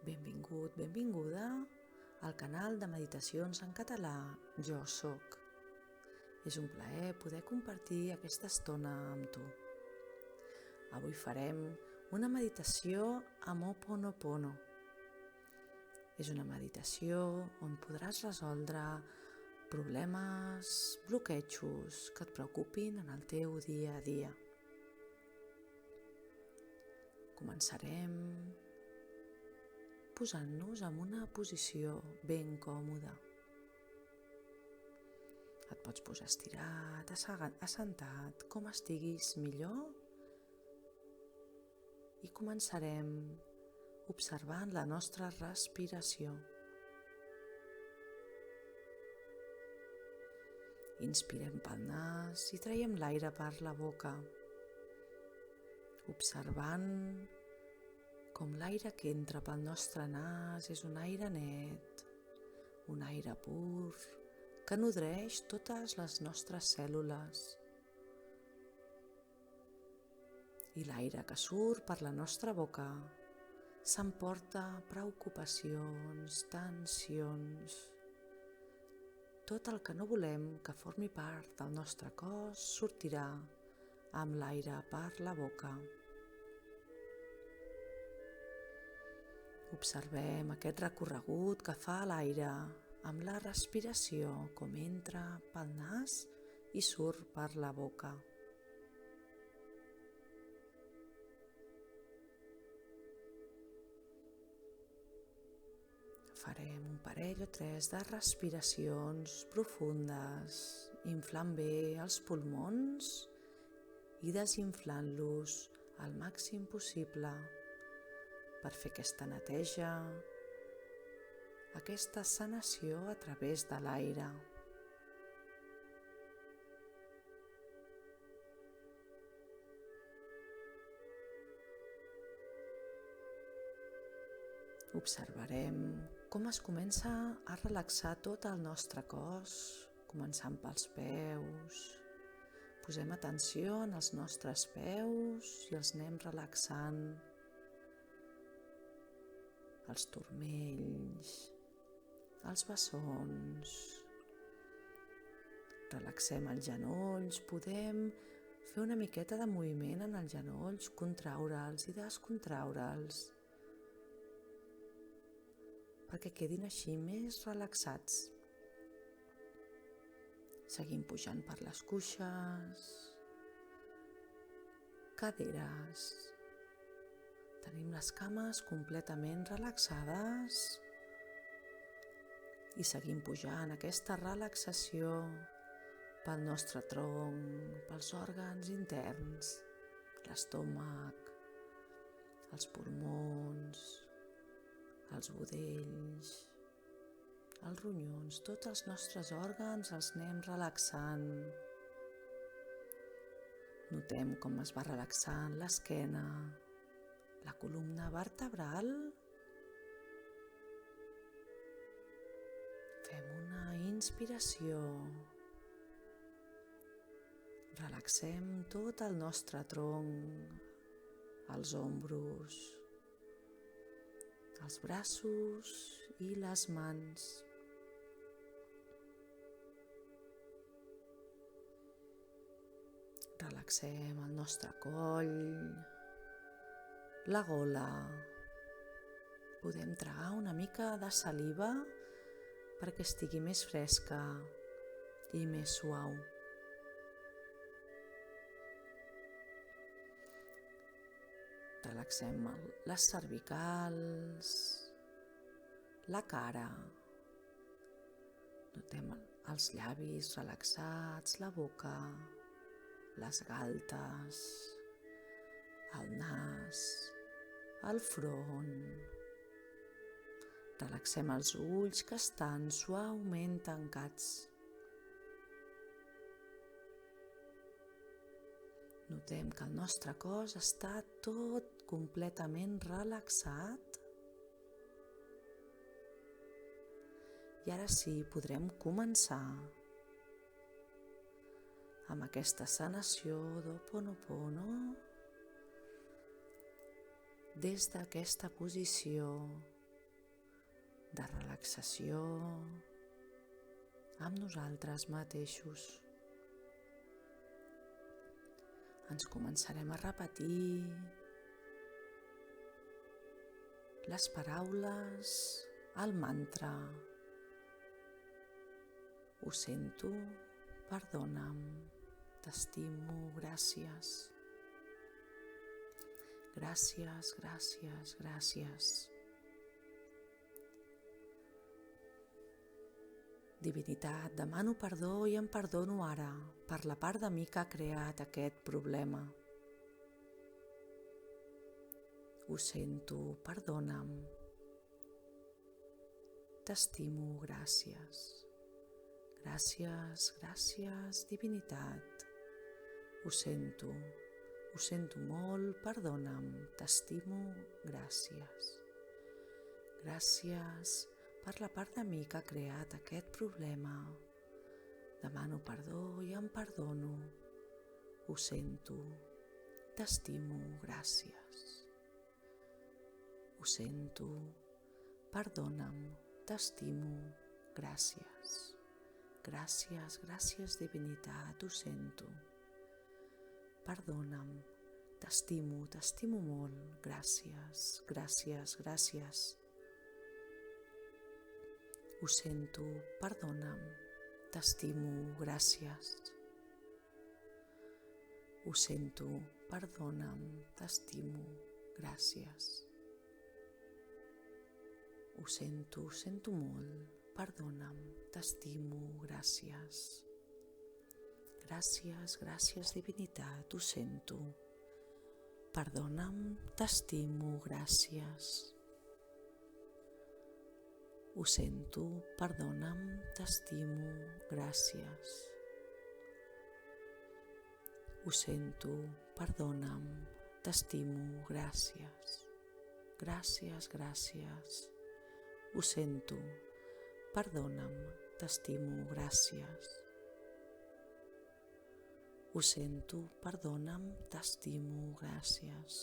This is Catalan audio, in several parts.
Benvingut, benvinguda al canal de meditacions en català Jo Soc. És un plaer poder compartir aquesta estona amb tu. Avui farem una meditació amb Ho'oponopono. És una meditació on podràs resoldre problemes, bloquejos que et preocupin en el teu dia a dia. Començarem posant-nos en una posició ben còmoda. Et pots posar estirat, assentat, com estiguis millor, i començarem observant la nostra respiració. Inspirem pel nas i traiem l'aire per la boca, observant com l'aire que entra pel nostre nas és un aire net, un aire pur, que nodreix totes les nostres cèl·lules. I l'aire que surt per la nostra boca s'emporta preocupacions, tensions. Tot el que no volem que formi part del nostre cos sortirà amb l'aire per la boca. Observem aquest recorregut que fa l'aire amb la respiració, com entra pel nas i surt per la boca. Farem un parell o tres de respiracions profundes, inflant bé els pulmons i desinflant-los al màxim possible per fer aquesta neteja, aquesta sanació a través de l'aire. Observarem com es comença a relaxar tot el nostre cos, començant pels peus. Posem atenció en els nostres peus i els anem relaxant. Els turmells, els bessons. Relaxem els genolls, podem fer una miqueta de moviment en els genolls, contraure'ls i descontraure'ls, perquè quedin així més relaxats. Seguim pujant per les cuixes, caderes. Tenim les cames completament relaxades i seguim pujant aquesta relaxació pel nostre tronc, pels òrgans interns, l'estómac, els pulmons, els budells, els ronyons, tots els nostres òrgans els anem relaxant. Notem com es va relaxant l'esquena, la columna vertebral. Fem una inspiració. Relaxem tot el nostre tronc, els ombros, els braços i les mans. Relaxem el nostre coll, la gola. Podem tragar una mica de saliva perquè estigui més fresca i més suau. Relaxem les cervicals, la cara. Notem els llavis relaxats, la boca, les galtes, el nas, el front. Relaxem els ulls que estan suaument tancats. Notem que el nostre cos està tot completament relaxat. I ara sí, podrem començar amb aquesta sanació d'Ho'oponopono des d'aquesta posició de relaxació amb nosaltres mateixos. Ens començarem a repetir les paraules, el mantra. Ho sento, perdona'm, t'estimo, gràcies. Gràcies, gràcies, gràcies. Divinitat, demano perdó i em perdono ara per la part de mi que ha creat aquest problema. Ho sento, perdona'm. T'estimo, gràcies. Gràcies, gràcies, divinitat. Ho sento molt, perdona'm, t'estimo, gràcies. Gràcies per la part de mi que ha creat aquest problema. Demano perdó i em perdono. Ho sento, t'estimo, gràcies. Ho sento, perdona'm, t'estimo, gràcies. Gràcies, gràcies, divinitat, ho sento. Perdona'm, t'estimo molt, gràcies, gràcies, gràcies. Ho sento, perdona'm, t'estimo, gràcies. Ho sento, perdona'm, t'estimo, gràcies. Ho sento molt, perdona'm, t'estimo, gràcies. Gràcies, gràcies, divinitat, ho sento. Perdona'm, t'estimo, gràcies. Ho sento, perdona'm, t'estimo, gràcies. Ho sento, perdona'm, t'estimo, gràcies. Gràcies, gràcies. Ho sento, perdona'm, t'estimo, gràcies. Ho sento, perdona'm, t'estimo, gràcies.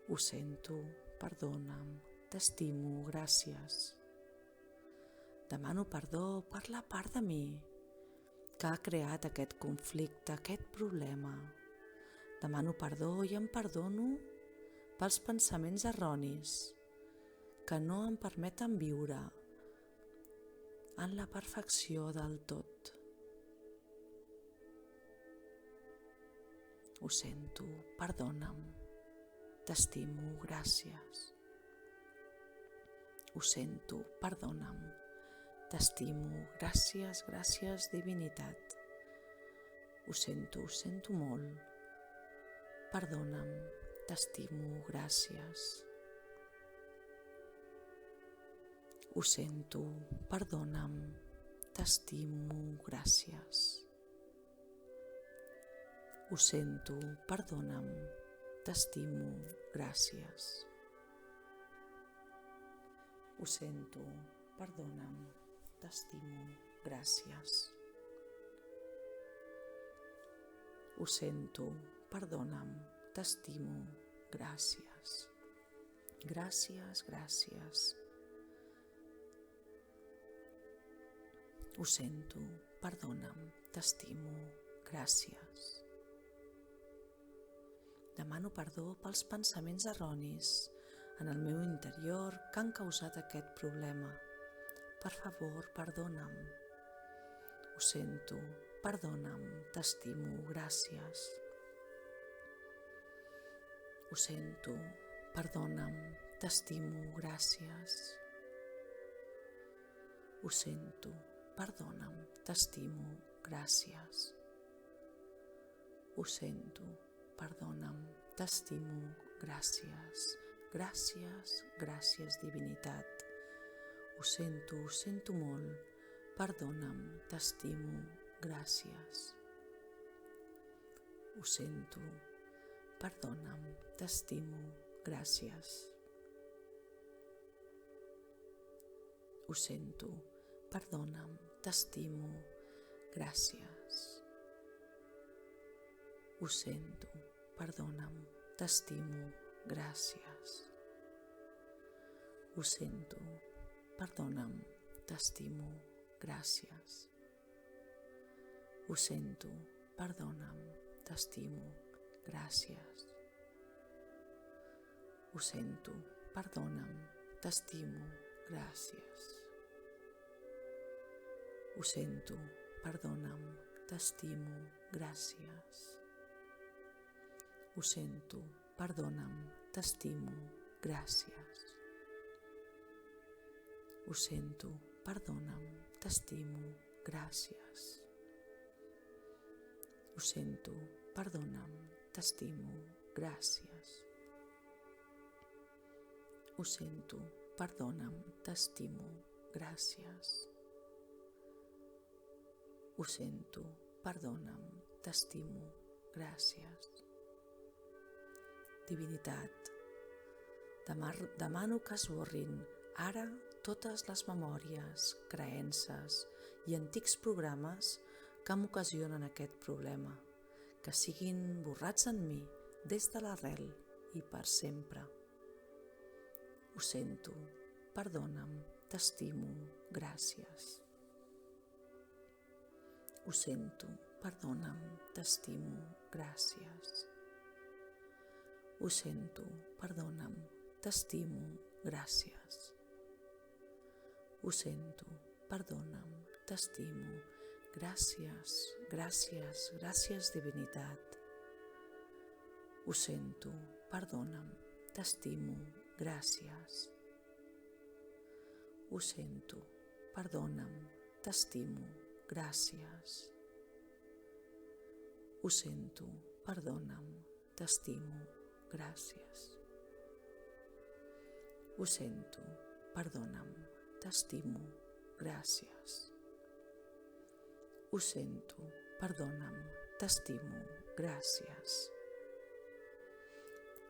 Ho sento, perdona'm, t'estimo, gràcies. Demano perdó per la part de mi que ha creat aquest conflicte, aquest problema. Demano perdó i em perdono pels pensaments erronis que no em permeten viure en la perfecció del tot. Ho sento, perdona'm, t'estimo, gràcies. Ho sento, perdona'm, t'estimo, gràcies, gràcies, divinitat. Ho sento molt, perdona'm, t'estimo, gràcies. Ho sento, perdona'm, t'estimo, gràcies. Ho sento, perdona'm, t'estimo, gràcies. Ho sento, perdona'm, t'estimo, gràcies. Ho sento, perdona'm, t'estimo, gràcies. Gràcies, gràcies. Ho sento, perdona'm, t'estimo, gràcies. Demano perdó pels pensaments erronis en el meu interior que han causat aquest problema. Per favor, perdona'm. Ho sento, perdona'm, t'estimo, gràcies. Ho sento, perdona'm, t'estimo, gràcies. Ho sento, perdona'm, t'estimo, gràcies. Ho sento, perdona'm, t'estimo, gràcies. Gràcies, gràcies, divinitat. Ho sento molt, perdona'm, t'estimo, gràcies. Ho sento, perdona'm, t'estimo, gràcies. Ho sento, perdona'm, t'estimo, gràcies. Ho sento, perdona'm, t'estimo, gràcies. Ho sento, perdona'm, t'estimo, gràcies. Ho sento, perdona'm, t'estimo, gràcies. Ho sento, perdona'm, t'estimo, gràcies. Ho sento, perdona'm, t'estimo, gràcies. Ho sento, perdona'm, t'estimo, gràcies. Ho sento, perdona'm, t'estimo, gràcies. Ho sento, perdona'm, t'estimo, gràcies. Ho sento, perdona'm, t'estimo, gràcies. Ho sento, perdona'm, t'estimo, gràcies. Divinitat, demano que esborrin ara totes les memòries, creences i antics programes que m'ocasionen aquest problema, que siguin borrats en mi des de l'arrel i per sempre. Ho sento, perdona'm, t'estimo, gràcies. Ho sento, perdona'm, t'estimo, gràcies. Ho sento, perdona'm, t'estimo, gràcies. Ho sento, perdona'm, t'estimo, gràcies, gràcies, gràcies, divinitat. Ho sento, perdona'm, t'estimo, gràcies. Ho sento, perdona'm, t'estimo, gràcies. Ho sento, perdona'm, t'estimo, gràcies. Ho sento, perdona'm, t'estimo, gràcies. Ho sento, perdona'm, t'estimo, gràcies.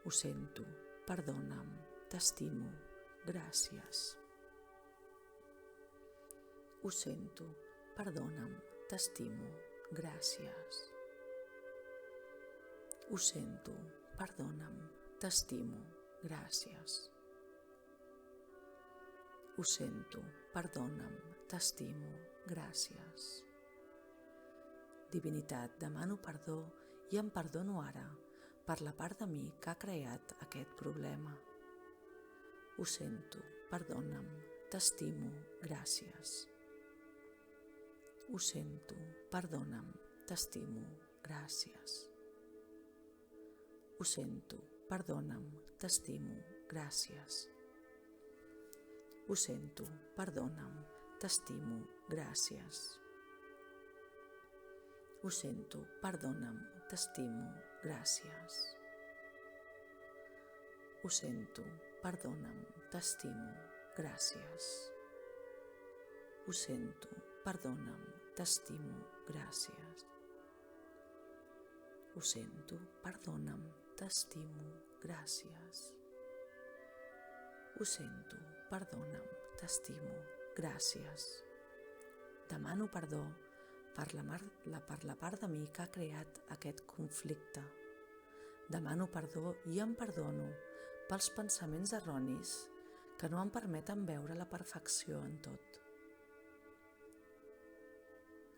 Ho sento, perdona'm, t'estimo, gràcies. Ho sento, perdona'm, t'estimo, gràcies. Ho sento, perdona'm, t'estimo, gràcies. Ho sento, perdona'm, t'estimo, gràcies. Divinitat, demano perdó i em perdono ara per la part de mi que ha creat aquest problema. Ho sento, perdona'm, t'estimo, gràcies. Ho sento, perdona'm, t'estimo, gràcies. Ho sento, perdona'm, t'estimo, gràcies. Ho sento, perdona'm, t'estimo, gràcies. Ho sento, perdona'm, t'estimo, gràcies. Ho sento, perdona'm, t'estimo, gràcies. Ho sento, perdona'm, t'estimo, gràcies. Ho sento, perdona'm, t'estimo, gràcies. Ho sento, perdona'm, t'estimo, gràcies. Demano perdó per la part de mi que ha creat aquest conflicte. Demano perdó i em perdono pels pensaments erronis que no em permeten veure la perfecció en tot.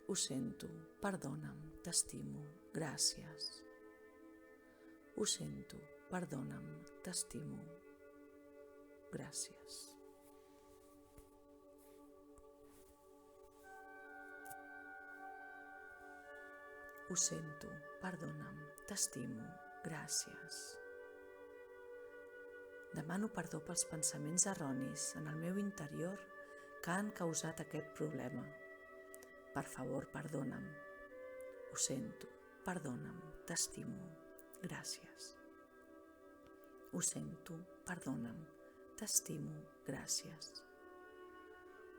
Ho sento, perdona'm, t'estimo, gràcies. Ho sento, perdona'm, t'estimo, gràcies. Ho sento, perdona'm, t'estimo, gràcies. Demano perdó pels pensaments erronis en el meu interior que han causat aquest problema. Per favor, perdona'm. Ho sento, perdona'm, t'estimo, gràcies. Ho sento, perdona'm, t'estimo, gràcies.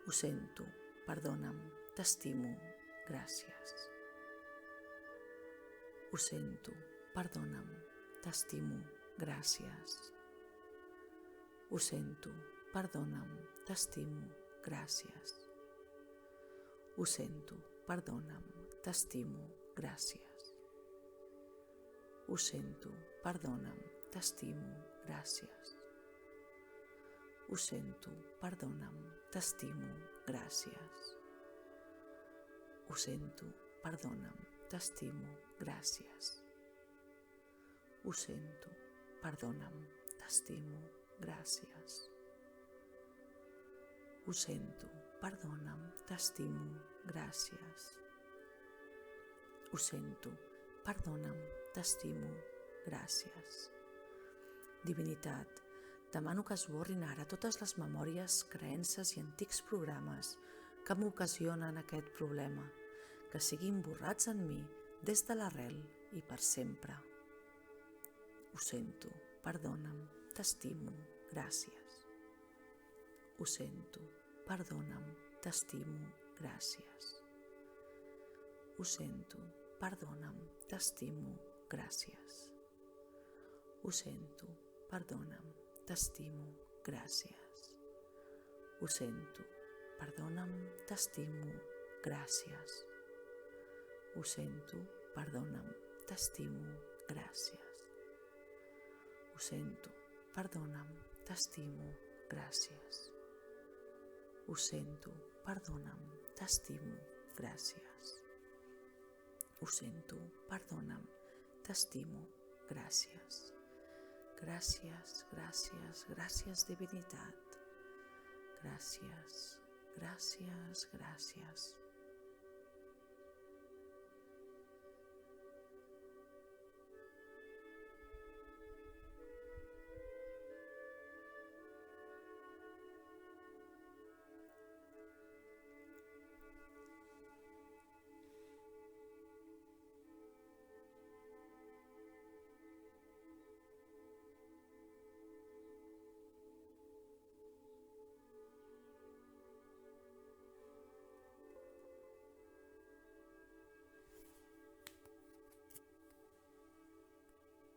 Ho sento, perdona'm, t'estimo, gràcies. Ho sento, perdona'm, t'estimo, gràcies. Ho sento, perdona'm, t'estimo, gràcies. Ho sento, perdona'm, t'estimo, gràcies. Ho sento, perdona'm, t'estimo, gràcies. Ho sento, perdona'm, t'estimo, gràcies. Ho sento, perdona'm, t'estimo, gràcies. Ho sento, perdona'm, t'estimo, gràcies. Ho sento, perdona'm, t'estimo, gràcies. Ho sento, perdona'm, t'estimo, gràcies. Divinitat, demano que esborrin ara totes les memòries, creences i antics programes que m'ocasionen aquest problema, que siguin borrats en mi des de l'arrel i per sempre. Ho sento, perdona'm, t'estimo, gràcies. Ho sento, perdona'm, t'estimo, gràcies. Ho sento, perdona'm, t'estimo, gràcies. Ho sento, perdona'm, t'estimo, gràcies. Ho sento, perdona'm, t'estimo, gràcies. Ho sento, perdona'm, t'estimo, gràcies. Ho sento, perdona'm, t'estimo, gràcies. Ho sento, perdona'm, t'estimo, gràcies. Ho sento, perdona'm, t'estimo, gràcies. Gràcies, gràcies, gràcies, divinitat. Gràcies, gràcies, gràcies.